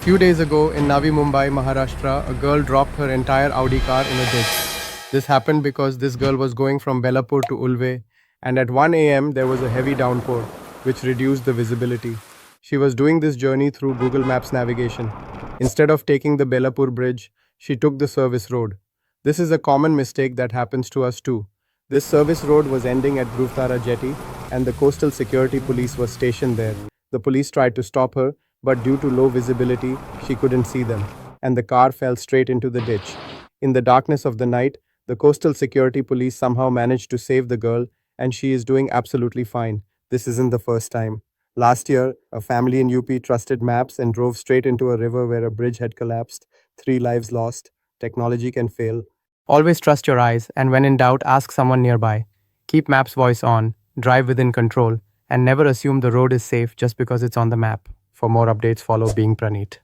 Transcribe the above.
Few days ago in Navi Mumbai, Maharashtra, a girl dropped her entire Audi car in a ditch. This happened because this girl was going from Belapur to Ulve, and at 1 a.m. there was a heavy downpour, which reduced the visibility. She was doing this journey through Google Maps navigation. Instead of taking the Belapur bridge, she took the service road. This is a common mistake that happens to us too. This service road was ending at Dhruvatara jetty, and the coastal security police was stationed there. The police tried to stop her, but due to low visibility, she couldn't see them, and the car fell straight into the ditch. In the darkness of the night, the coastal security police somehow managed to save the girl, and she is doing absolutely fine. This isn't the first time. Last year, a family in UP trusted maps and drove straight into a river where a bridge had collapsed. 3 lives lost. Technology can fail. Always trust your eyes, and when in doubt, ask someone nearby. Keep Maps voice on, drive within control, and never assume the road is safe just because it's on the map. For more updates, follow Being Praneet.